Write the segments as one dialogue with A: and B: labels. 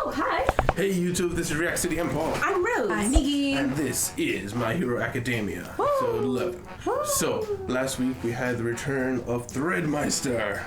A: Oh, hi.
B: Hey YouTube, this is React City. I'm Paul.
A: I'm Rose.
C: I'm Nikki.
B: And this is My Hero Academia,
A: Woo!
B: episode 11.
A: Woo!
B: So, last week we had the return of Threadmeister.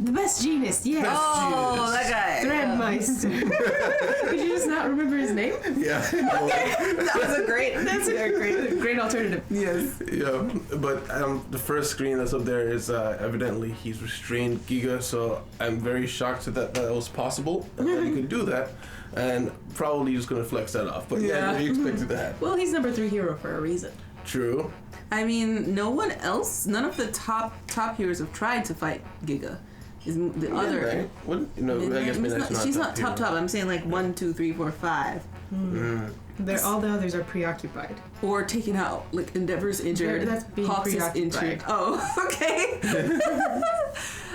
A: The best genius, yes.
B: Best
C: Oh,
B: genius.
C: that guy.
A: Threadmeister. Did you just not remember his name?
B: Yeah.
C: That was a great.
A: That's a great alternative.
C: Yes.
B: Yeah, but the first screen that's up there is evidently he's restrained Giga, so I'm very shocked that was possible and that he could do that, and probably just gonna flex that off. But yeah, we expected that.
A: Well, he's number 3 hero for a reason.
B: True.
C: I mean, none of the top heroes have tried to fight Giga. Is the other?
B: Midnight. What? No, I guess Midnight's not.
C: She's not top.
B: hero.
C: I'm saying like 1, 2, 3, 4, 5,
A: All the others are preoccupied.
C: or taken out. Like Endeavor's injured.
A: That's being
C: Hawks is
A: preoccupied.
C: injured. Oh, okay.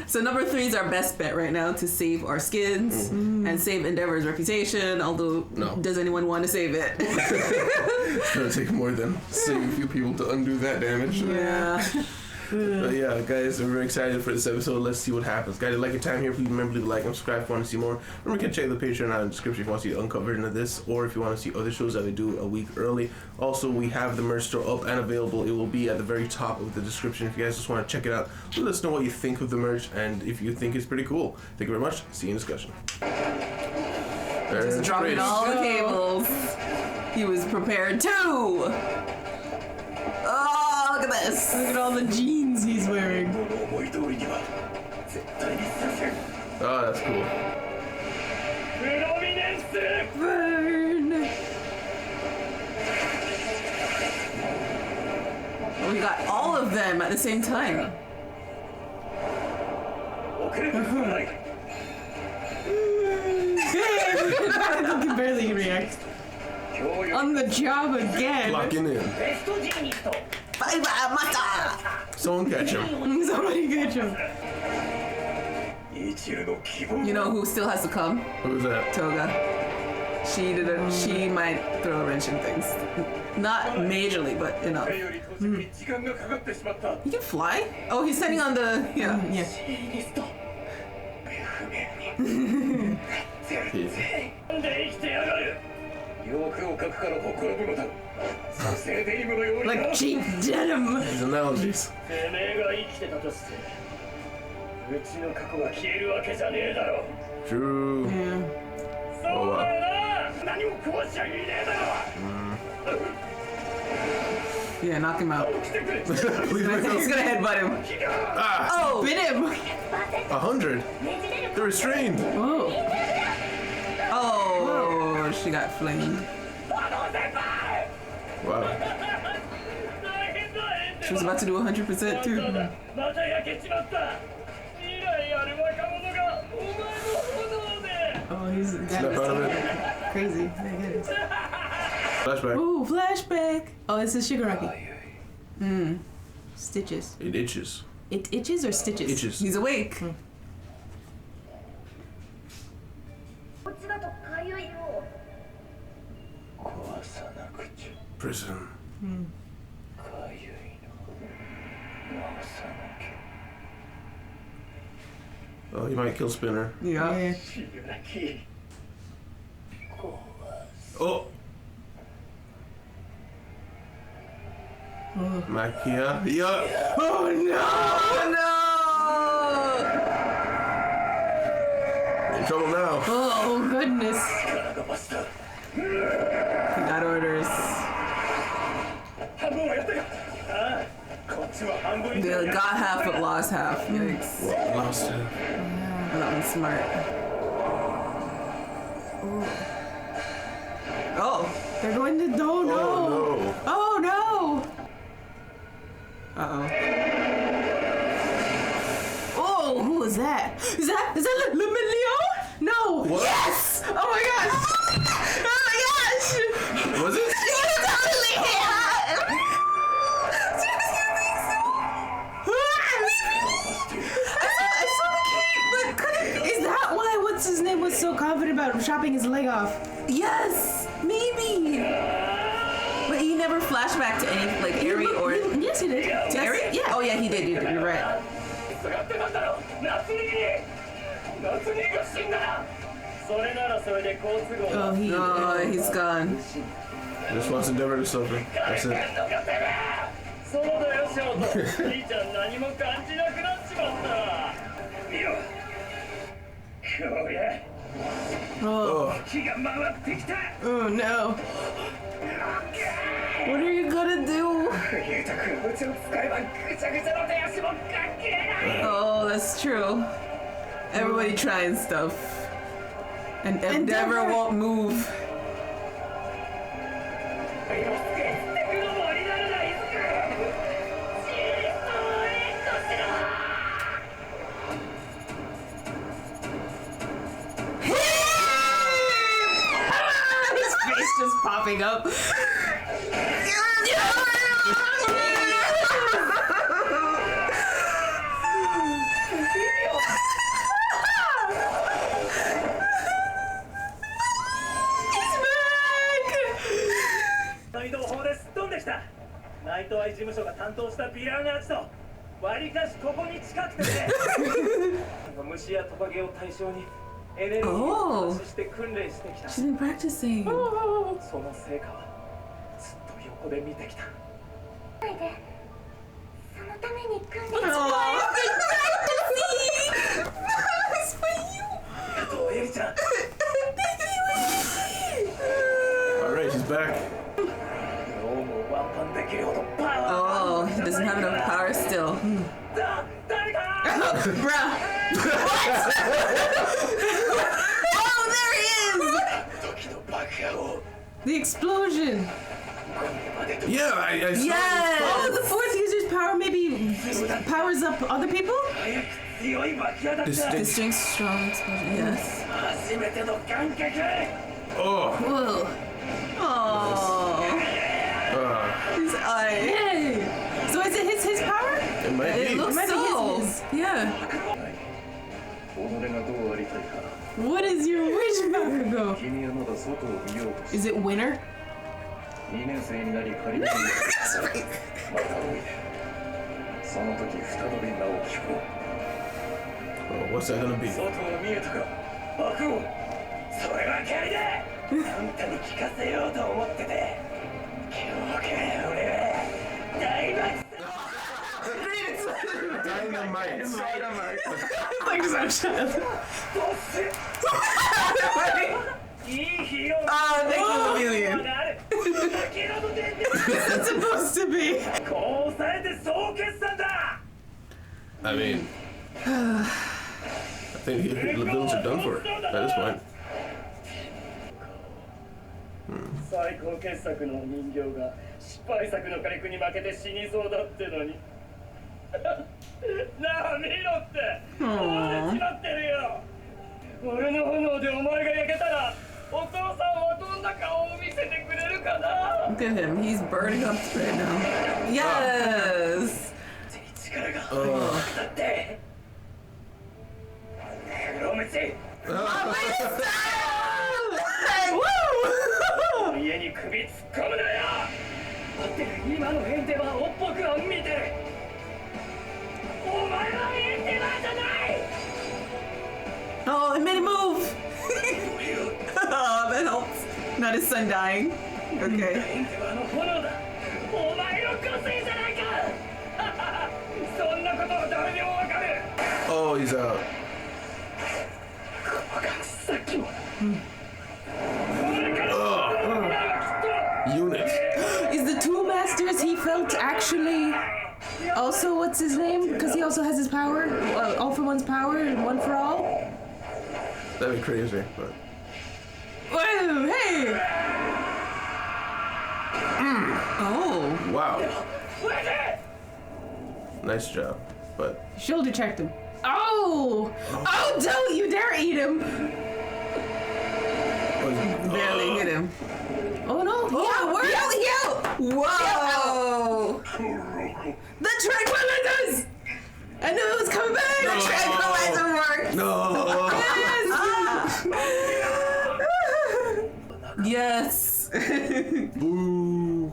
C: So number 3 is our best bet right now to save our skins and save Endeavor's reputation. Although,
B: No.
C: does anyone want to save it?
B: It's gonna take more than saving a few people to undo that damage.
C: Yeah.
B: But yeah, guys, we're very excited for this episode. Let's see what happens. Guys, like your time here, please remember to leave a like and subscribe if you want to see more. Remember, you can check the Patreon out in the description if you want to see the uncut version of this, or if you want to see other shows that we do a week early. Also, we have the merch store up and available. It will be at the very top of the description if you guys just want to check it out. Let us know what you think of the merch and if you think it's pretty cool. Thank you very much. See you in discussion.
C: Just dropping all the cables. He was prepared too. Oh, look at this.
A: Look at all the jeans he's wearing.
B: Oh, that's cool.
A: Burn.
C: We got all of them at the same time.
A: I can barely react. On the job again.
B: Locking in.
C: Bye-bye, mata.
B: Someone catch him.
A: Somebody get him.
C: You know who still has to come?
B: Who's that?
C: Toga. She might throw a wrench in things. Not majorly, but enough. He can fly? Oh, he's standing on the... Yeah.
A: Like cheap denim.
B: These analogies. True.
C: Yeah.
B: Oh, wow.
C: Yeah, knock him out. He's gonna headbutt him.
B: Ah,
C: Oh!
A: Bit him.
B: 100. They're restrained.
A: Oh.
C: Oh, she got flamed.
B: Wow.
C: She was about to do 100% too.
A: Oh, he's
B: Snap out of it.
A: crazy. My goodness.
B: Flashback.
A: Ooh, flashback. Oh, this is Shigaraki. Stitches.
B: It itches.
A: It itches or stitches?
B: Itches.
C: He's awake.
B: Prison. Oh, he might kill Spinner.
C: Yeah.
B: Oh! Makia. Yeah.
A: Oh no!
C: Oh
B: In trouble now.
A: Oh goodness.
C: no! He got orders. They got half but lost half. Yikes.
B: Lost him.
C: Well, that one's smart. Oh!
A: They're going to. Oh no!
B: Oh no.
A: Oh no!
C: Uh-oh.
A: Oh, who was that? Is that MacLeod? No!
B: What?
A: Yes! Oh my gosh! Oh my gosh!
B: Was it?
A: She was totally him! I saw the cape, but couldn't. Is that why what's his name was so confident about chopping his leg off?
C: Yes! Maybe! But he never flashed back to any, like, Eri or...
A: Yes, he did.
C: To Eri?
A: Yeah.
C: Oh, yeah, he did. You're right.
A: Oh,
C: He's gone.
B: Just wants Endeavor to suffer. That's it.
D: そうだよ、ショート。兄ちゃん何も感じなくなっちまった。見ろ。こりゃ。
B: Oh.
D: 気が回ってきた。
A: Oh no. What are you gonna do?
D: ユタ君、うちを使えばぐちゃぐちゃの手足も関係ない。
C: Oh, that's true. Everybody trying stuff. And Endeavor won't move.
A: His face just popping up. He's back!
D: ナイト法ですっ飛んできた。ナイトアイ事務所が担当したピラーナーチと割りかしここに近くてね。虫やトカゲを対象にエネルギーを発射して訓練してきた。
C: She's been practicing.
D: その成果はずっと横で見てきた。
E: そのために訓練
C: Oh,
D: ありがとう、エリちゃん。
B: Alright, she's back.
D: どうもワンパンできるほどパワー。
C: oh, he doesn't have enough power still.
D: 誰か。
C: Bruh. What? Oh, there he is!
D: 時の爆破を。
A: The explosion.
B: Yeah, I saw
C: Yes!
A: Oh, the fourth user's power maybe powers up other people?
D: 早く強い爆破だった。
C: The strength strong explosion. Yes.
D: 初めての感覚。
B: Oh.
A: Whoa.
C: Oh, his eye.
A: Hey. So is it his power?
B: It might
C: It
B: be.
C: looks
A: Maybe
C: so.
A: his-
C: Yeah.
D: 己がどうありたいか。
A: What is your wish, Bakugo?
D: 君はまだ外を見ようとして
A: Is it winter?
D: 2年生になり仮にまたおいで。その時再び名を聞こ
B: Oh, what's that gonna be?
D: う。外を見えたか。爆音。そればかりだ。あんたに聞かせようと思ってて。今日から俺は大爆
B: Dynamite.
A: Like Sunshine.
D: いい日よ。
C: Oh, thank you, Lillian.
D: 先ほど出て
A: What's it supposed to be?
D: こうされて総決算だ。
B: I mean, I think the villains are done for at this point.
D: 最高傑作の人形が失敗作の火力に負けて死にそうだってのになあ見ろって壊れちまってるよ。俺の炎でお前が焼けたらお父さんはどんな顔を見せてくれるかな。
C: Look at him. He's burning up right now. Yes.
D: 力がだって黒虫家に首突っ込むなよ。だって今のエンデバーを僕は見てる。お前はエンデバーじゃない。
C: Oh, it made him move. Oh, that helps. Not his son dying. Okay.
D: エンデバーの炎だ。お前の個性じゃないか。そんなことは誰でもわかる。
B: Oh, he's out.
D: さっきも。
B: Unit.
A: Is the two masters he felt actually also what's his name? Because he also has his power, all for one's power and one for all.
B: That'd be crazy, but
A: Whoa! Hey!
C: Oh.
B: wow, nice job. But
A: Shoulder checked him. Oh! Oh! Don't you dare eat him!
C: Barely hit him.
A: Oh no!
C: Oh,
A: He out!
C: Whoa.
A: The tranquilizers! I knew it was coming back.
B: No.
C: Tranquilizer worked.
B: no.
C: Yes.
B: Boo.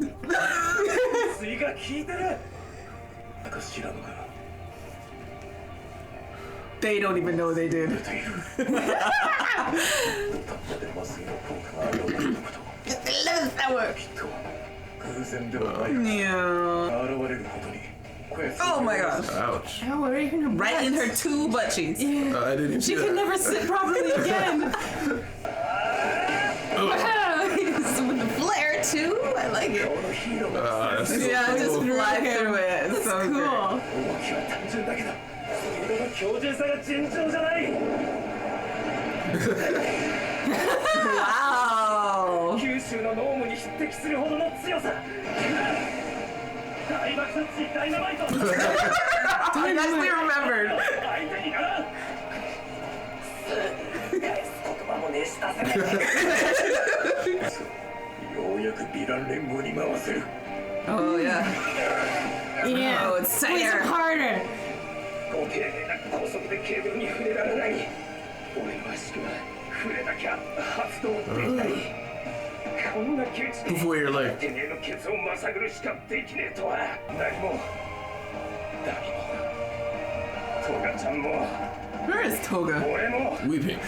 D: 水が効いてる。なんか知らんのか。
C: They don't even know they did.
D: たったで麻酔の効果があるようなこと
C: 11th hour.
D: きっと偶然ではない
C: Yeah.
D: 現れることに
C: Oh my gosh.
B: Ouch.
A: Oh, right in her
C: Right in her
A: butt.
C: 2 butt cheeks.
A: Yeah.
B: I didn't even
A: She
B: see
A: can
B: that.
A: never sit properly again. Wow. With the flare too. I like it.
B: That's so
C: Yeah,
B: cool.
C: just fly through it. It's so
A: Cool.
C: good.
D: 動きは単純だけどスピードの強靭さが尋常じゃない
C: Wow.
D: 九州のノームに匹敵するほどの強さ大爆殺しダイナマイト
C: I actually remembered.
D: 相手にならん返す言葉もねえしたせめてようやくヴィラン連合に回せる
C: Oh, yeah.
A: Yeah.
C: Oh, it's
A: Squeeze
C: Sayer.
A: him harder.
D: ご丁寧な高速でケーブルに触れられない俺の足が触れなきゃ発動できないこんな窮地で
B: Before your leg.
D: てめえのケツをまさぐるしかできねえとは何もダビもトガちゃんも
C: Where is Toga?
D: 俺も
B: Weeping.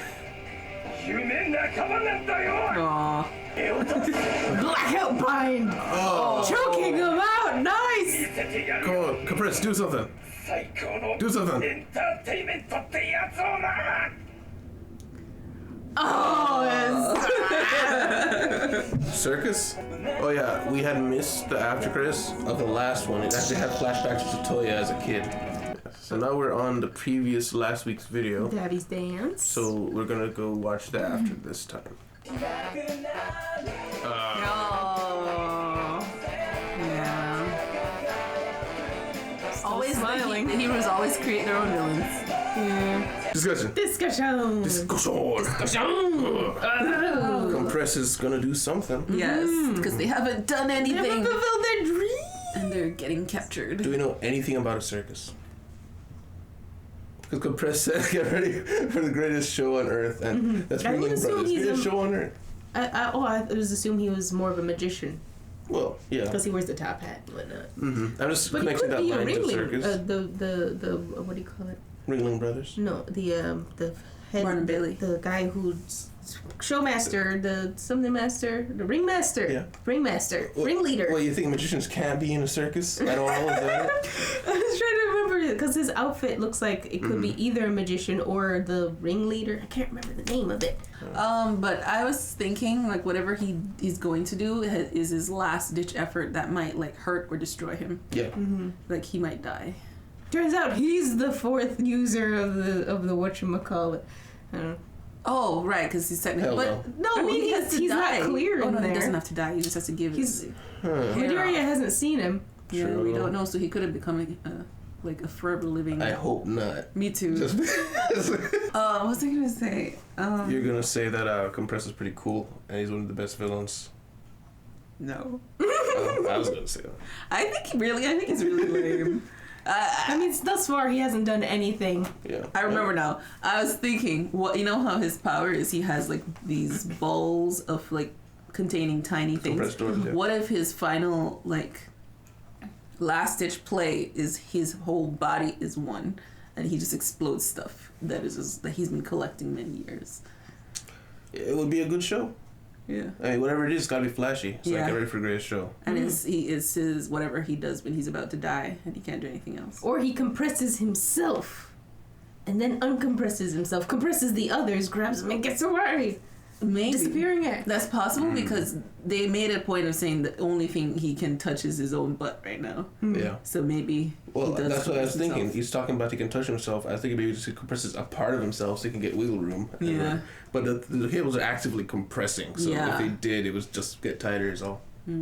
D: 夢仲間なんだよ
C: Aw.
D: 絵をと
A: Blackout bind.
B: Oh.
A: Choking him out.
D: 見
A: Nice.
D: せてやる
B: Come on, Compress, do something.
D: 最高の
B: Do something.
D: エンターテイメントってやつをな
A: Oh,
B: Circus? Oh yeah, we had missed the after credits of the last one. It actually had flashbacks to Toya as a kid. So now we're on the previous last week's video.
A: Daddy's dance.
B: So we're gonna go watch that after this time.
C: Oh. Yeah. Always
A: smiling.
C: The heroes always create their own villains.
A: Yeah.
B: Discussion.
A: Discussion.
B: Compress is gonna do something.
C: Yes, because they haven't done
A: Never
C: anything.
A: fulfilled their dream.
C: And they're getting captured.
B: Do we know anything about a circus? Because Compress said, get ready for the greatest show on earth, and that's
A: I would
B: Ringling
A: assume
B: Brothers.
A: he's
B: Greatest
A: a-
B: show on earth.
A: I was assumed he was more of a magician
B: Well, yeah.
A: because he wears the top hat and whatnot.
B: I'm just
A: But he
B: connecting
A: could
B: that
A: be a
B: line to
A: ringling.
B: circus.
A: The what do you call it?
B: Ringling Brothers.
A: No, the head,
C: Martin Bailey.
A: the guy who's showmaster, the something master, the ringmaster,
B: Yeah.
A: ringmaster, ringleader.
B: Well, you think magicians can't be in a circus? I don't know. Is that it?
A: I was trying to remember because his outfit looks like it could be either a magician or the ringleader. I can't remember the name of it.
C: But I was thinking like whatever he's going to do is his last ditch effort that might like hurt or destroy him.
B: Yeah.
C: Like he might die.
A: Turns out he's the fourth user of the whatchamacallit. I don't know.
C: Oh, right, because he's technically.
B: Hell
C: But no,
A: I mean,
C: he has to
A: he's
C: die.
A: not clear
C: Oh
A: in
C: no, he
A: there.
C: doesn't have to die. He just has to give.
A: He's
C: hair
A: Midoriya
C: off.
A: hasn't seen him.
C: Yeah,
B: True.
C: we don't know, so he could have become like a forever living.
B: I hope not.
C: Me too.
B: Just
C: What was I gonna say?
B: You're gonna say that Compress is pretty cool and he's one of the best villains.
C: No.
B: I was gonna say that.
C: I think he's really lame.
A: I mean, thus far he hasn't done anything.
B: Yeah.
C: I remember now. I was thinking, what you know how his power is? He has like these balls of like containing tiny things.
B: Compressed doors, yeah.
C: What if his final like last ditch play is his whole body is one, and he just explodes stuff that he's been collecting many years.
B: It would be a good show.
C: Yeah.
B: I mean, whatever it is, it's gotta be flashy. So
C: Yeah.
B: get ready for the greatest show.
C: And he is his whatever he does when he's about to die and he can't do anything else.
A: Or he compresses himself and then uncompresses himself, compresses the others, grabs them and gets away.
C: Maybe.
A: Disappearing act.
C: That's possible because they made a point of saying the only thing he can touch is his own butt right now.
B: Yeah.
C: So maybe
B: Well,
C: he does
B: that's what I was
C: himself.
B: thinking. He's talking about he can touch himself. I think maybe just he compresses a part of himself so he can get wiggle room.
C: Yeah.
B: But the cables are actively compressing, so
C: Yeah.
B: if they did, it was just get tighter is all. Yeah,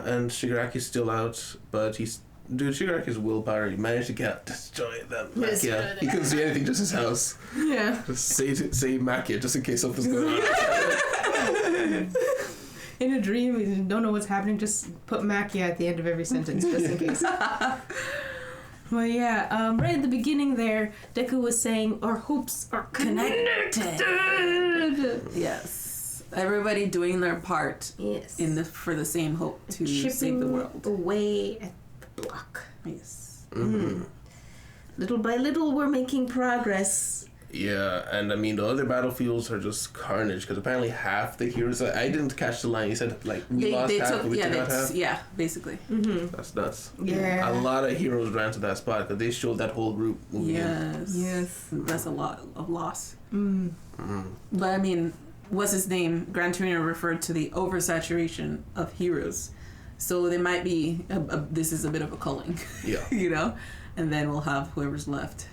B: and Shigaraki's still out, but Shigaraki's willpower, he managed to destroy that
A: Yes.
B: Makia. He couldn't see anything, just his house.
A: Yeah.
B: Just say Makia, just in case something's going on.
A: In a dream, you don't know what's happening, just put Makia at the end of every sentence, just in case. Well, yeah, right at the beginning there, Deku was saying, our hopes are connected.
C: Yes. Everybody doing their part
A: Yes.
C: for the same hope to
A: Chipping
C: save the world.
A: away at the block.
C: Yes.
A: little by little, we're making progress.
B: Yeah, and I mean the other battlefields are just carnage because apparently half the heroes. I didn't catch the line. You said like we lost half, but we took out half.
C: Yeah, basically.
B: That's nuts.
A: Yeah.
B: A lot of heroes ran to that spot because they showed that whole group moving in.
C: Yes. That's a lot of loss. But I mean, what's his name? Gran Torino referred to the oversaturation of heroes, so there might be this is a bit of a culling.
B: Yeah.
C: You know, and then we'll have whoever's left.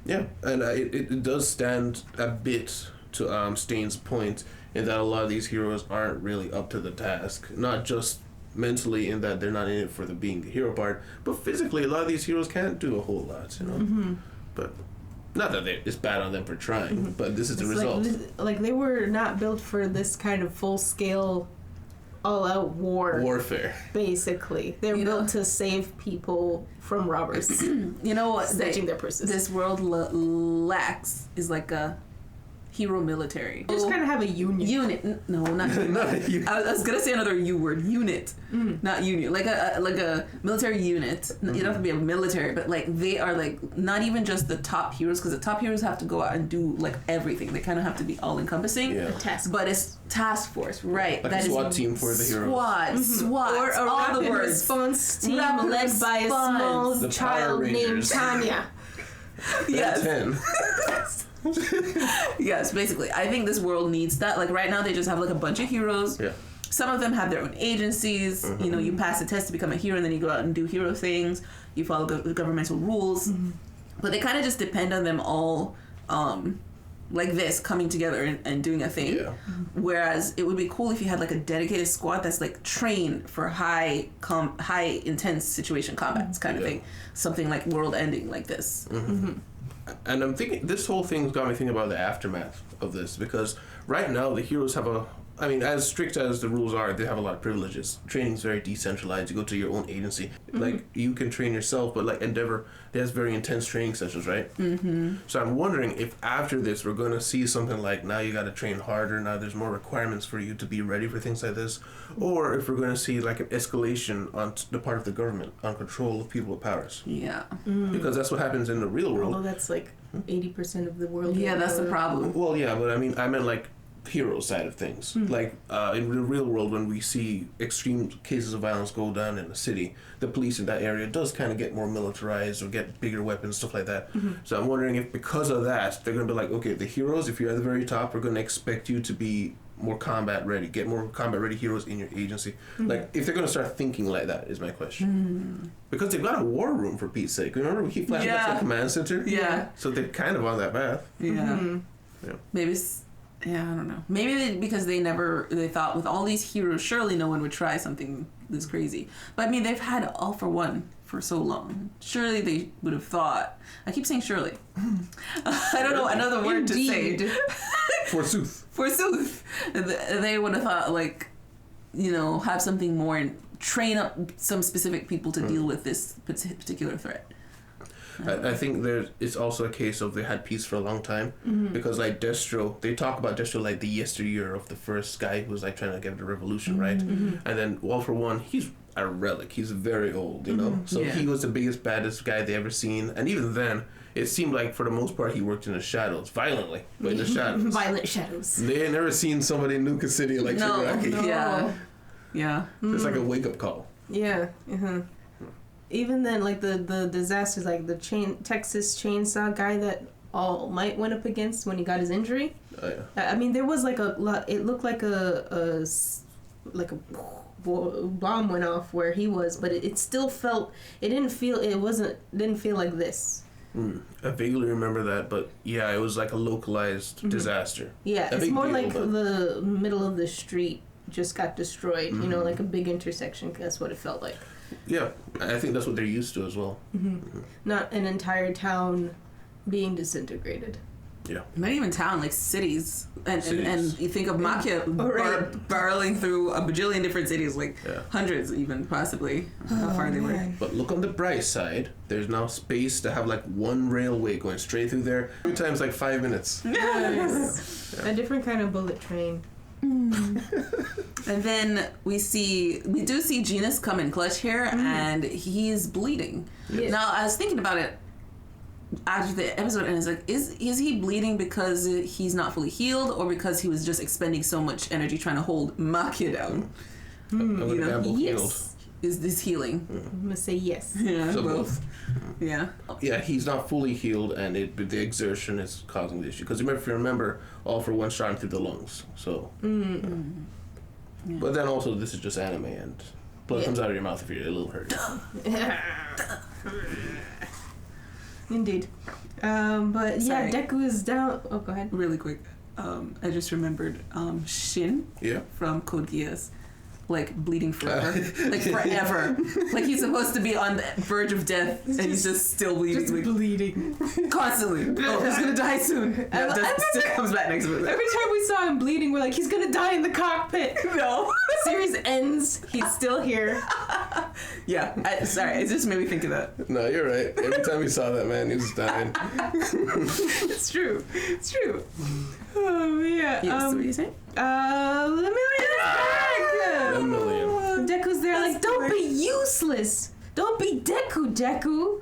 B: Yeah, and it does stand a bit to Stain's point in that a lot of these heroes aren't really up to the task. Not just mentally in that they're not in it for the being the hero part, but physically a lot of these heroes can't do a whole lot, you know. But not that it's bad on them for trying, but this is the result.
A: Like they were not built for this kind of full scale, all out
B: warfare.
A: Basically, they're built to save people from robbers.
C: You know what?
A: Snatching their purses.
C: This world lacks is like a hero military.
A: They just kind of have a union.
C: Unit. No, not unit. I was gonna say another U word. Unit, not union. Like a military unit. You don't have to be a military, but like they are like not even just the top heroes, because the top heroes have to go out and do like everything. They kind of have to be all encompassing.
B: Yeah.
A: But
C: it's task force, right?
B: Like a SWAT team for the heroes.
C: SWAT,
A: or a
C: all
A: rapid
C: the words.
A: response team
C: Rapid
A: led by a small
B: The
A: child
B: Power
A: named
B: Rangers.
A: Tanya.
C: Yes.
B: 10.
C: Yes, basically. I think this world needs that. Like right now they just have like a bunch of heroes.
B: Yeah.
C: Some of them have their own agencies. You know, you pass a test to become a hero and then you go out and do hero things. You follow the governmental rules. But they kind of just depend on them all like this, coming together and doing a thing.
B: Yeah.
C: Whereas it would be cool if you had like a dedicated squad that's like trained for high intense situation combats kind of thing. Something like world ending like this.
B: And I'm thinking, this whole thing's got me thinking about the aftermath of this, because right now the heroes have as strict as the rules are, they have a lot of privileges. Training's very decentralized. You go to your own agency. Like, you can train yourself, but like Endeavor, it has very intense training sessions, right? So I'm wondering if after this we're going to see something like, now you got to train harder, now there's more requirements for you to be ready for things like this, or if we're going to see like an escalation on the part of the government on control of people with powers.
C: Yeah.
B: Because that's what happens in the real world.
A: Although that's like 80% of the world.
C: Yeah, that's the problem.
B: Well, yeah, but I meant like hero side of things. Like in the real world, when we see extreme cases of violence go down in the city, the police in that area does kind of get more militarized or get bigger weapons, stuff like that. So I'm wondering if because of that, they're going to be like, okay, the heroes, if you're at the very top, we're going to expect you to be more combat ready, get more combat ready heroes in your agency. Like, if they're going to start thinking like that is my question. Because they've got a war room, for Pete's sake. Remember, we keep flashing back to the command center?
C: Yeah.
B: So they're kind of on that path.
C: Yeah.
B: Yeah.
C: Maybe I don't know. Maybe because they thought with all these heroes, surely no one would try something this crazy. But I mean, they've had All for One for so long. Surely they would have thought. I keep saying surely. I don't know another word to say.
B: Forsooth.
C: Forsooth. They would have thought, like, you know, have something more and train up some specific people to deal with this particular threat.
B: I think it's also a case of they had peace for a long time, because like Destro, they talk about Destro like the yesteryear of the first guy who was like trying to get the revolution, right? And then All for One, he's a relic. He's very old, you know. So he was the biggest, baddest guy they ever seen, and even then, it seemed like for the most part he worked in the shadows, violently, but in the shadows.
A: Violent shadows.
B: They had never seen somebody nuke a city like Shigaraki.
C: No. Yeah.
B: It's like a wake up call.
A: Yeah. Even then, like the disasters, like the Texas chainsaw guy that All Might went up against when he got his injury.
B: Oh, yeah.
A: I mean, there was like it looked like a bomb went off where he was, but it still felt, didn't feel like this.
B: I vaguely remember that, but yeah, it was like a localized disaster.
A: Yeah,
B: A
A: it's
B: big
A: more
B: deal,
A: like
B: but-
A: the middle of the street just got destroyed, you know, like a big intersection. That's what it felt like.
B: Yeah, I think that's what they're used to as well.
A: Not an entire town being disintegrated.
B: Yeah.
C: Not even town, like cities. And you think of Makia
A: Right.
C: barreling through a bajillion different cities, like hundreds even, possibly, how far they were.
B: But look on the bright side, there's now space to have like one railway going straight through there. 2 times like 5 minutes.
A: Yes. A different kind of bullet train.
C: And then we do see Genus come in clutch here, and he's bleeding.
A: Yes.
C: Now, I was thinking about it. after the episode ends, like, is he bleeding because he's not fully healed, or because he was just expending so much energy trying to hold Maki down?
B: I'm gonna gamble healed.
A: Yes.
C: Is this healing?
A: I'm gonna say yes.
C: Yeah,
B: So
C: both. Yeah.
B: Yeah, he's not fully healed, and but the exertion is causing the issue. Because if you remember, All for One shot through the lungs. So, but then also this is just anime, and blood comes out of your mouth if you're a little hurt.
A: Indeed. But yeah,
C: Sorry.
A: Deku is down. Oh, go ahead.
C: Really quick. I just remembered Shin
B: Yeah.
C: from Code Geass. Like bleeding forever, like forever. Like he's supposed to be on the verge of death, and he's just still bleeding,
A: Just
C: like,
A: bleeding.
C: constantly. Oh, he's gonna die soon. Yeah, still comes back next week.
A: Every time we saw him bleeding, we're like, he's gonna die in the cockpit.
C: No.
A: Series ends, he's still here.
C: Yeah. Sorry, it just made me think of that.
B: No, you're right. Every time we saw that man, he was dying.
A: It's true. It's true. Oh yeah.
C: Yes. What are you saying?
A: Lemillion is back.
B: Lemillion.
A: Deku's there, like, don't be useless. Don't be Deku.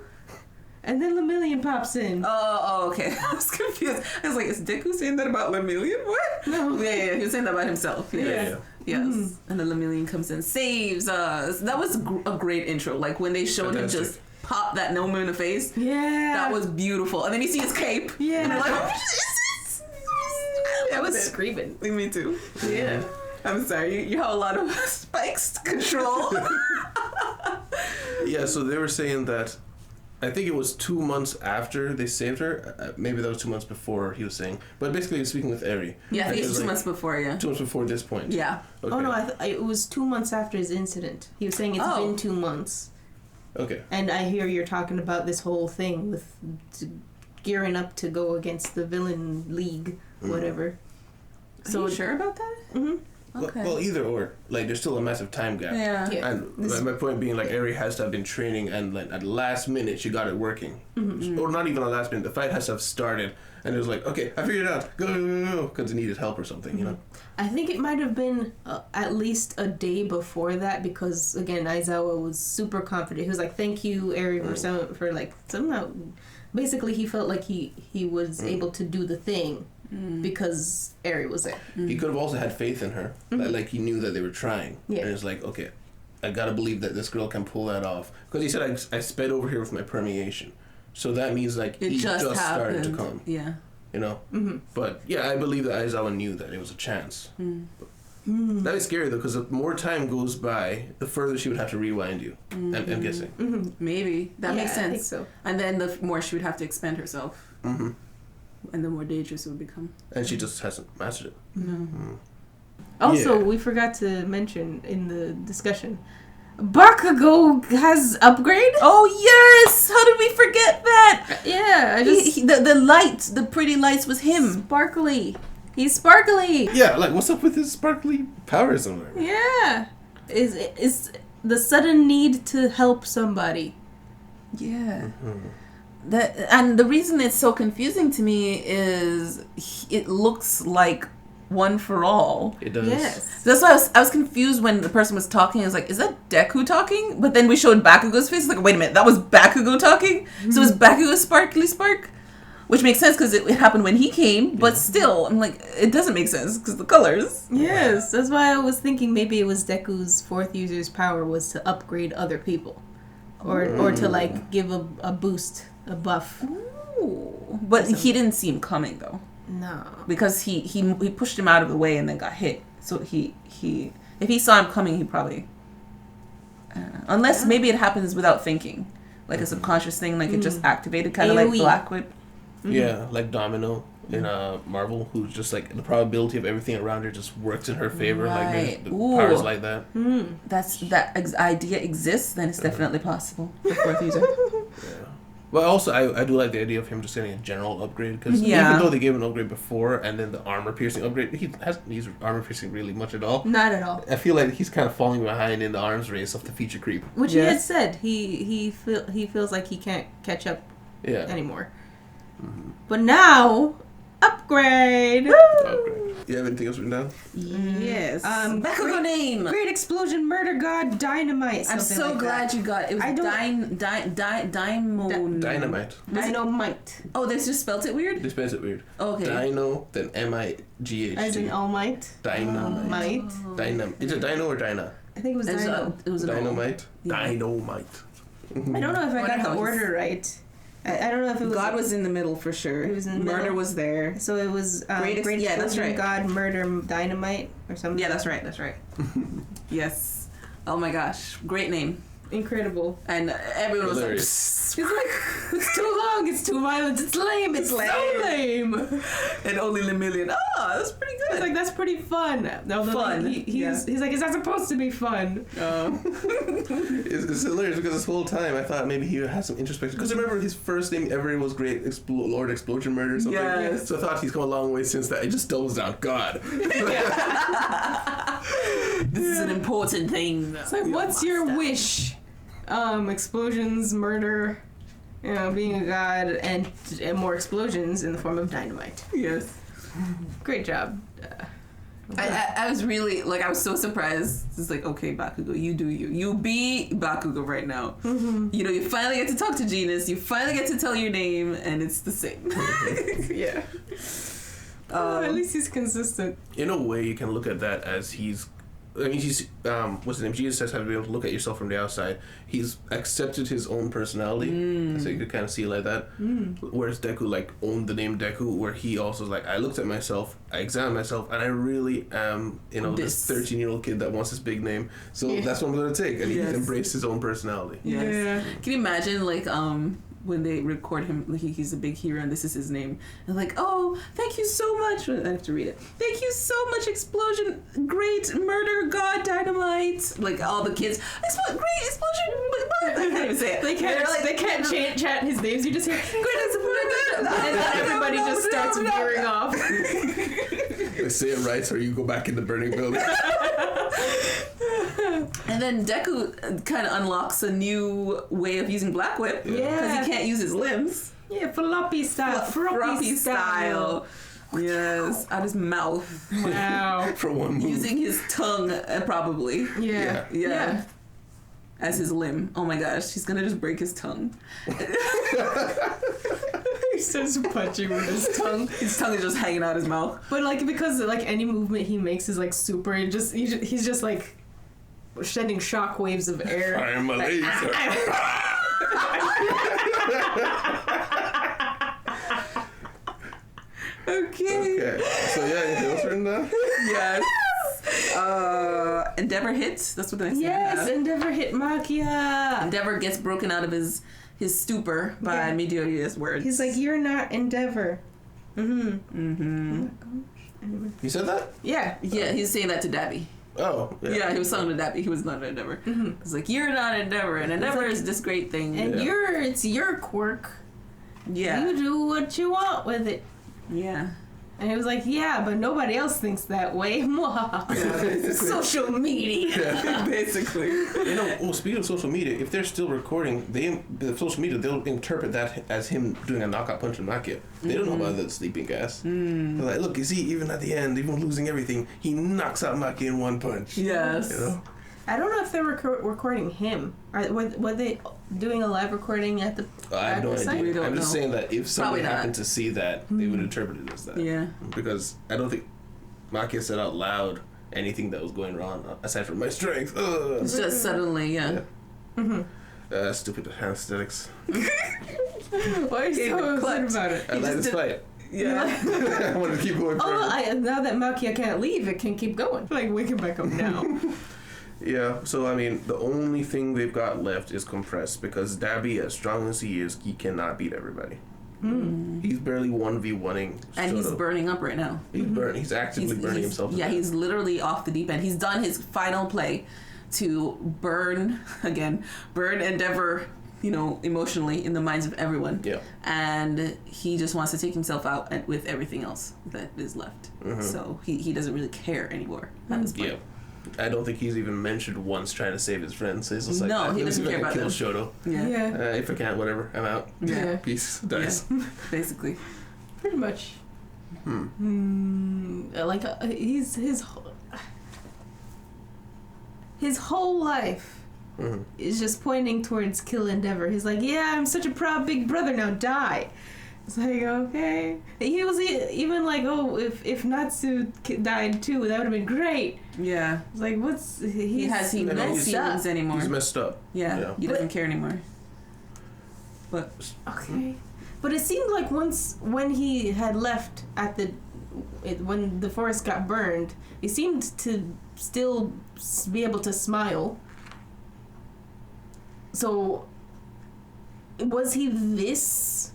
A: And then Lemillion pops in.
C: Oh, okay. I was confused. I was like, is Deku saying that about Lemillion? What?
A: No.
C: Yeah, he was saying that about himself. Yes.
B: Yeah.
C: Yes. And then Lemillion comes in, saves us. That was a great intro. Like when they showed
B: Fantastic.
C: him just pop that Nomu in the face.
A: Yeah.
C: That was beautiful. And then you see his cape.
A: Yeah.
C: And you're like, oh,
A: I was screaming.
C: Me too.
A: Yeah.
C: I'm sorry. You have a lot of spikes to control.
B: Yeah, so they were saying that, I think it was 2 months after they saved her. Maybe that was 2 months before, he was saying. But basically, he was speaking with Eri.
C: Yeah, I think
B: it
C: it's
B: was
C: 2
B: like
C: months before, yeah.
B: 2 months before this point.
C: Yeah.
B: Okay.
A: Oh no, it was 2 months after his incident. He was saying it's
C: Oh.
A: been 2 months.
B: Okay.
A: And I hear you're talking about this whole thing with gearing up to go against the villain league, whatever.
C: So are you sure about that?
A: Mm-hmm.
C: Okay.
B: Well, either or. Like, there's still a massive time gap.
C: Yeah.
A: Yeah.
B: And
A: This-
B: my point being, like, Eri has to have been training, and like at the last minute she got it working, or not even the last minute. The fight has to have started, and it was like, okay, I figured it out. Go, because it needed help or something, you know.
A: I think it might have been at least a day before that, because again, Aizawa was super confident. He was like, "Thank you, Eri, for like somehow." Basically, he felt like he was able to do the thing because Eri was there.
B: He could have also had faith in her, like he knew that they were trying,
A: Yeah.
B: and it's like, okay, I gotta believe that this girl can pull that off, because he said I sped over here with my permeation, so that means like
C: It
B: he
C: just
B: started
C: happened.
B: to come.
C: Yeah.
B: You know, but yeah, I believe that Aizawa knew that it was a chance. That is scary though, because the more time goes by, the further she would have to rewind you. I'm guessing.
C: Maybe. That makes sense.
A: I think so.
C: And then the more she would have to expend herself.
B: Hmm.
C: And the more dangerous it would become.
B: And she just hasn't mastered it.
A: Also,
B: Yeah.
A: we forgot to mention in the discussion, Bakugo has upgrade.
C: Oh, yes! How did we forget that?
A: Yeah, I just
C: The lights, the pretty lights was him.
A: sparkly. He's sparkly.
B: Yeah, like what's up with his sparkly powers and whatever?
A: Yeah, is the sudden need to help somebody.
C: Yeah. And the reason it's so confusing to me is it looks like One for All.
B: It does.
A: Yes.
C: So that's why I was confused when the person was talking. I was like, is that Deku talking? But then we showed Bakugo's face. Like, wait a minute, that was Bakugo talking? So is Bakugo Sparkly Spark? Which makes sense because it happened when he came, but still, I'm like, it doesn't make sense because the colors.
A: Yes, that's why I was thinking maybe it was Deku's fourth user's power was to upgrade other people, or to like give a boost, a buff.
C: Ooh. But he didn't see him coming though,
A: No.
C: because he pushed him out of the way and then got hit. So he if he saw him coming, he probably unless maybe it happens without thinking, like a subconscious thing, like it just activated, kind of like
A: AoE.
C: Black Whip.
B: Yeah, like Domino in Marvel, who's just like the probability of everything around her just works in her favor. Like
C: Right.
B: there's
C: Ooh.
B: powers like that.
C: Idea exists, then it's definitely possible for fourth user.
B: Yeah. But also, I do like the idea of him just getting a general upgrade, because
C: Yeah.
B: even though they gave him an upgrade before and then the armor piercing upgrade, he hasn't used armor piercing really much at all.
A: Not at all.
B: I feel like he's kind of falling behind in the arms race of the feature creep.
A: Which he had
C: Yes.
A: said he feels like he can't catch up
B: Yeah.
A: anymore. But now, upgrade.
B: Upgrade. You have anything else written down?
C: Yes. Bakugo name.
A: Great explosion, murder god, dynamite.
C: I'm
A: something
C: so
A: like
C: glad
A: that.
C: you got it. It was
B: Dynamite.
A: Dynamite.
C: Oh, they just spelt it weird?
B: They spell it weird.
C: Okay.
B: Dino, then M-I-G-H-T.
A: As in all might.
B: Dynamite.
A: Might.
B: Dynamite. Is it Dino or Dyna?
A: I think it was Dino.
C: It was an
B: Dynamite?
C: Yeah.
B: Dynamite.
A: I don't know if I
C: Wonder
A: got
C: how
A: the
C: it was-
A: order right. I don't know if it was.
F: God was in the middle for sure.
A: It was in the
F: Murder
A: middle.
F: was there.
A: So it was
F: Great
A: Great
F: yeah, that's
A: Explosion,
F: right.
A: God, Murder, Dynamite, or something.
C: Yeah, that's right. That's right. Yes. Oh my gosh. Great name.
A: Incredible.
C: And everyone was
B: Hilarious.
C: like,
A: It's like, it's too long, it's too violent, it's lame, it's so lame.
C: and only Lemillion. Oh, that's pretty
A: It's
C: good.
A: like, that's pretty fun. Although
C: Fun,
A: he's like, is that supposed to be fun?
B: It's hilarious because this whole time I thought maybe he has some introspection. Because remember his first name ever was Great Lord Explosion Murder or something.
C: Yes.
B: So I thought he's come a long way since that. It just doubles down. God.
C: This is an important thing.
A: It's like, what's your wish? Explosions, murder, being a god, and more explosions in the form of dynamite.
C: Yes.
A: Great job.
C: I was really, like, I was so surprised. It's like, okay, Bakugo, you do you. You be Bakugo right now.
A: Mm-hmm.
C: You know, you finally get to talk to Genus, you finally get to tell your name, and it's the same.
A: Yeah. At least he's consistent.
B: In a way, you can look at that as he's. I mean, he's what's his name? Jesus says how to be able to look at yourself from the outside. He's accepted his own personality, so you could kind of see it like that. Whereas Deku like owned the name Deku, where he also was like, I looked at myself, I examined myself, and I really am, this 13-year-old kid that wants this big name. So that's what I'm gonna take, and
C: Yes.
B: he's embraced his own personality.
C: Yes.
A: Yeah.
C: Can you imagine, like, when they record him, like, he's a big hero and this is his name, and like, oh, thank you so much. I have to read it. Thank you so much, Explosion, Great Murder God Dynamite. Like, all the kids, great Explosion. I can't even say it.
A: They can't chant his names. You just hear great explosion, and then everybody just starts veering off.
B: They say it right, or you go back in the burning building.
C: And then Deku kind of unlocks a new way of using Black Whip.
A: Yeah.
C: Because he can't use his limbs.
A: Yeah, floppy style.
C: Floppy style. Yes. Out his mouth.
A: Wow.
B: For one move.
C: Using his tongue, probably.
A: Yeah.
C: Yeah. As his limb. Oh my gosh. He's gonna just break his tongue.
A: He starts punching with his tongue.
C: His tongue is just hanging out his mouth.
A: But like, because like any movement he makes is like super. He's just like shedding shock waves of air.
B: I'm a laser. Okay. So yeah, anything else written down?
C: Yes. Endeavor hits. That's what they say.
A: Yes, Endeavor hit Makia.
C: Endeavor gets broken out of his stupor by Midoriya's words.
A: He's like, you're not Endeavor.
B: You said that?
A: Yeah.
C: Yeah, he's saying that to Dabi.
B: Oh.
C: Yeah, he was talking to Dabi. He was not Endeavor. He's like, you're not Endeavor, and Endeavor is this great thing.
A: And it's your quirk.
C: Yeah.
A: You do what you want with it.
C: Yeah.
A: And he was like, yeah, but nobody else thinks that way. Social media.
C: Basically.
B: Speaking of social media, if they're still recording, the social media, they'll interpret that as him doing a knockout punch on Makia. They don't know about the sleeping gas. They're like, look, you see, even at the end, even losing everything, he knocks out Makia in one punch.
C: Yes.
B: You know?
A: I don't know if they're recording him. Were they doing a live recording at the
B: I have no
A: site?
C: We
B: idea.
C: don't
B: I'm just
C: know.
B: saying that if somebody
C: Probably not.
B: happened to see that, they would interpret it as that.
C: Yeah.
B: Because I don't think Makia said out loud anything that was going wrong aside from my strength.
C: It's just suddenly, yeah.
B: Stupid anesthetics.
A: Why are you so upset about it?
B: I like this fight.
C: Yeah.
B: I want to keep going further.
A: Now that Makia can't leave, it can keep going. Like, wake him back up now.
B: Yeah, so I mean, the only thing they've got left is compressed because Dabi, as strong as he is, he cannot beat everybody. He's barely 1v1ing.
C: And he's
B: burning.
C: burning up right now.
B: He's burning. He's actively burning himself. to
C: Yeah,
B: death.
C: he's literally off the deep end. He's done his final play to burn Endeavor, emotionally in the minds of everyone.
B: Yeah.
C: And he just wants to take himself out with everything else that is left. So he doesn't really care anymore at this point.
B: Yeah. I don't think he's even mentioned once trying to save his friends. So he's just like,
C: No, he
B: let me see
C: doesn't
B: if I
C: care
B: can
C: about
B: kill
C: them.
B: Shoto.
C: Yeah.
B: If I can't, whatever. I'm out.
C: Yeah.
B: Peace. Dice.
C: Basically.
A: Pretty much. his whole life is just pointing towards kill Endeavor. He's like, yeah, I'm such a proud big brother, now die. It's like, okay. He was even like, oh, if Natsu died too, that would have been great.
C: Yeah.
A: It's like, he
C: has no feelings anymore.
B: He's messed up.
C: Yeah. He doesn't care anymore. But
A: okay. But it seemed like when he had left when the forest got burned, he seemed to still be able to smile. So, was he this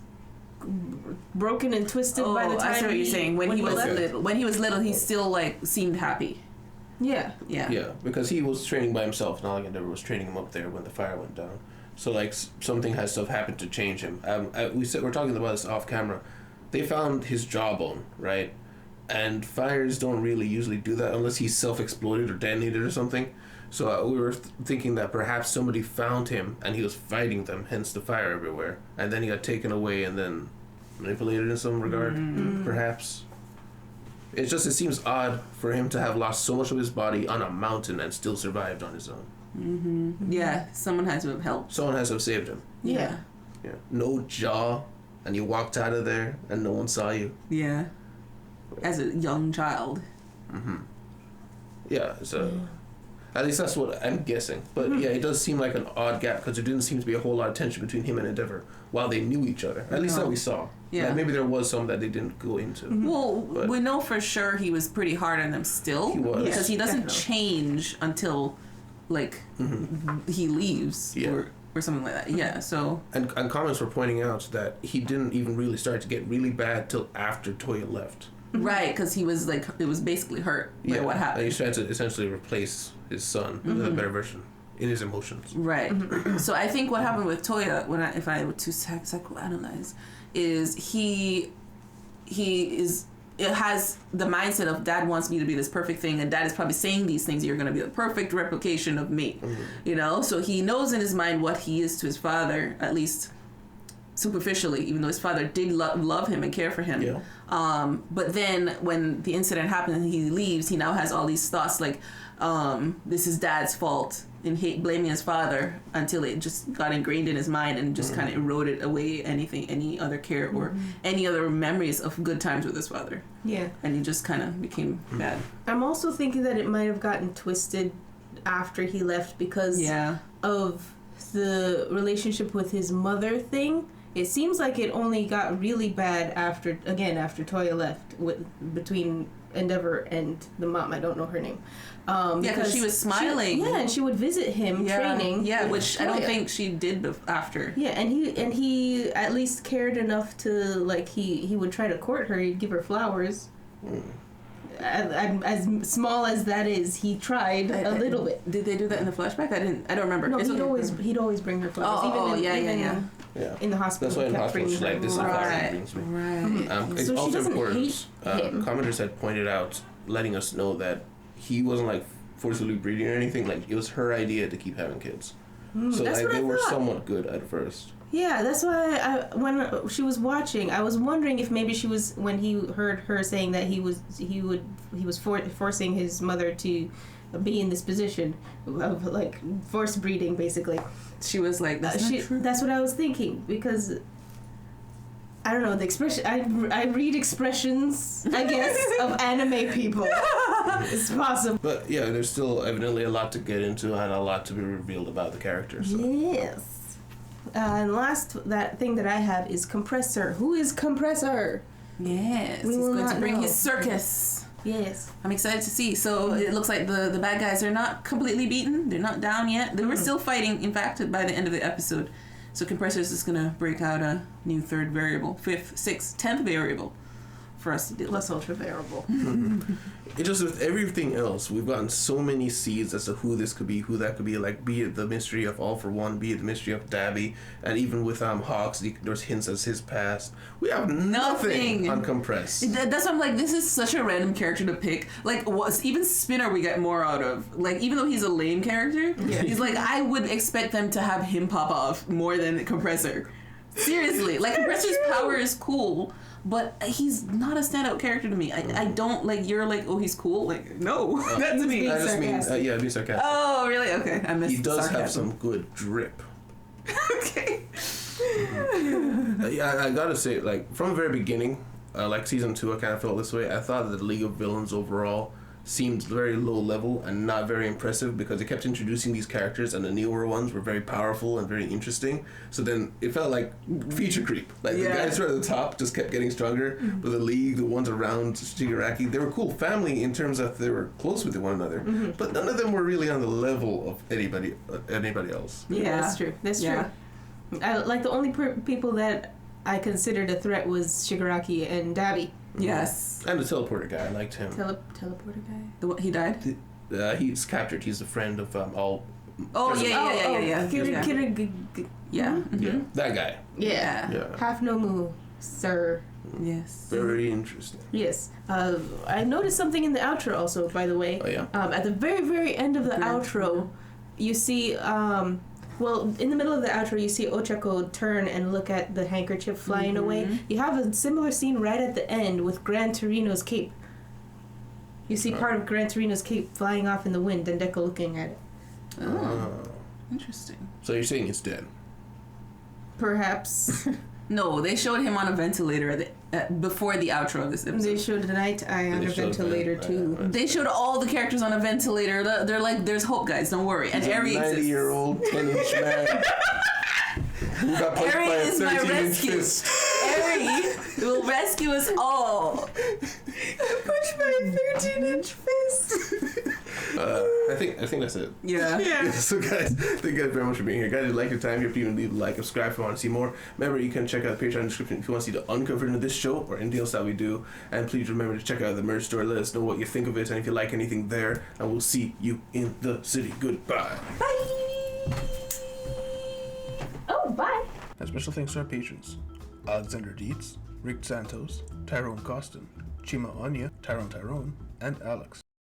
A: broken and twisted by the time?
C: I see what you're saying. When he was little, he still like seemed happy.
A: Yeah.
B: Yeah, because he was training by himself. Not like Endeavor was training him up there when the fire went down. So like something has happened to change him. We're talking about this off camera. They found his jawbone, right? And fires don't really usually do that unless he's self-exploded or detonated or something. So we were thinking that perhaps somebody found him and he was fighting them, hence the fire everywhere. And then he got taken away and then manipulated in some regard, perhaps. It seems odd for him to have lost so much of his body on a mountain and still survived on his own.
C: Mm-hmm. Yeah, someone had to have helped.
B: Someone has to have saved him.
A: Yeah.
B: No jaw, and you walked out of there and no one saw you.
C: Yeah. As a young child.
B: Mm-hmm. Yeah, so... At least that's what I'm guessing. But yeah, it does seem like an odd gap because there didn't seem to be a whole lot of tension between him and Endeavor while they knew each other. At least that we saw. Yeah. Like maybe there was some that they didn't go into.
C: Well, we know for sure he was pretty hard on them still.
B: He was.
C: Because he doesn't change until, like, he leaves or something like that. Yeah, so...
B: And comments were pointing out that he didn't even really start to get really bad till after Toya left.
C: Right, because he was like, it was basically hurt by what happened.
B: And he's trying to essentially replace his son with a better version in his emotions.
C: Right. So I think what happened with Toya, if I were to psychoanalyze, is he has the mindset of dad wants me to be this perfect thing, and dad is probably saying these things, you're going to be the perfect replication of me. You know? So he knows in his mind what he is to his father, at least superficially, even though his father did love him and care for him.
B: Yeah.
C: But then when the incident happened and he leaves, he now has all these thoughts like, this is dad's fault, and blaming his father until it just got ingrained in his mind and just kind of eroded away any other care or any other memories of good times with his father.
A: Yeah.
C: And he just kind of became bad.
A: I'm also thinking that it might have gotten twisted after he left because of the relationship with his mother thing. It seems like it only got really bad after Toya left between Endeavor and the mom. I don't know her name.
C: Because she was smiling.
A: And she would visit him training.
C: Yeah, which I don't think she did after.
A: Yeah, and he at least cared enough to, like, he would try to court her. He'd give her flowers. As small as that is, he tried a little bit.
C: Did they do that in the flashback? I don't remember.
A: No, he'd always bring her flowers.
B: Yeah.
A: In the hospital.
B: That's why in the hospital she's like, this is what brings me.
C: Right.
B: It's
A: so
B: also
A: she
B: important.
A: Him.
B: Commenters had pointed out, letting us know that he wasn't like forcibly breeding or anything. Like it was her idea to keep having kids. So like they were somewhat good at first.
A: Yeah, that's why when she was watching, I was wondering if maybe she was, when he heard her saying that he was forcing his mother to be in this position of like force breeding, basically.
C: She was like, that's not true.
A: That's what I was thinking, because I don't know, the expression, I read expressions, I guess, of anime people. It's possible.
B: But yeah, there's still evidently a lot to get into and a lot to be revealed about the character. So.
A: Yes. And that thing that I have is Compressor. Who is Compressor?
C: Yes, he's going to bring his circus.
A: Yes.
C: I'm excited to see. So it looks like the bad guys are not completely beaten. They're not down yet. They were still fighting, in fact, by the end of the episode. So Compressors is going to break out a new third variable, 5th, 6th, 10th variable for us to deal with.
A: Plus ultra variable.
B: It just, with everything else, we've gotten so many seeds as to who this could be, who that could be, like, be it the mystery of All for One, be it the mystery of Dabby, and even with Hawks, there's hints as his past. We have nothing on Compress.
C: That's why I'm like, this is such a random character to pick. Like, even Spinner we get more out of. Like, even though he's a lame character, he's like, I would expect them to have him pop off more than Compressor. Seriously. Like, Compressor's power is cool, but he's not a standout character to me. I don't like. You're like, oh, he's cool. Like, no, that's me.
B: I just mean, be sarcastic.
C: Oh, really? Okay, I missed.
B: He does
C: sarcasm.
B: have some good drip.
C: Okay.
B: Yeah, I gotta say, like, from the very beginning, like season 2, I kind of felt this way. I thought that the League of Villains overall seemed very low level and not very impressive because they kept introducing these characters, and the newer ones were very powerful and very interesting. So then it felt like feature creep. Like the guys who were at the top just kept getting stronger, but the League, the ones around Shigaraki, they were cool family in terms of they were close with one another, but none of them were really on the level of anybody else.
A: Yeah, that's true. That's true. Like the only people that I considered a threat was Shigaraki and Dabi.
C: Yes.
B: And the teleporter guy, I liked him.
A: Teleporter guy.
C: The what? He died.
B: He's captured. He's a friend of all.
C: Oh yeah. Yeah.
B: That guy.
A: Yeah. Half Nomu, sir.
C: Yes.
B: Very interesting.
A: Yes. I noticed something in the outro also, by the way.
B: Oh yeah.
A: At the very, very end of the outro, you see. Well, in the middle of the outro, you see Ochako turn and look at the handkerchief flying away. You have a similar scene right at the end with Gran Torino's cape. You see part of Gran Torino's cape flying off in the wind and Deku looking at it.
C: Oh. Interesting.
B: So you're saying it's dead?
A: Perhaps.
C: No, they showed him on a ventilator before the outro of this episode.
A: They showed Night Eye on a ventilator too.
C: They showed all the characters on a ventilator. They're like, there's hope, guys. Don't worry. And Eri exists.
B: 90-year-old 10-inch man. Who got punched by a 13-inch fist.
C: Eri will rescue us all.
A: Punched by a 13-inch fist.
B: I think that's it.
C: Yeah.
B: So guys, thank you guys very much for being here. Guys, if you like your time here, please leave a like, subscribe if you want to see more. Remember, you can check out the Patreon description if you want to see the uncovered of this show or anything else that we do. And please remember to check out the merch store. Let us know what you think of it and if you like anything there. And we'll see you in the city. Goodbye.
A: Bye. Oh, bye.
B: And special thanks to our patrons: Alexander Dietz, Rick Santos, Tyrone Costin, Chima Anya, Tyrone, and Alex.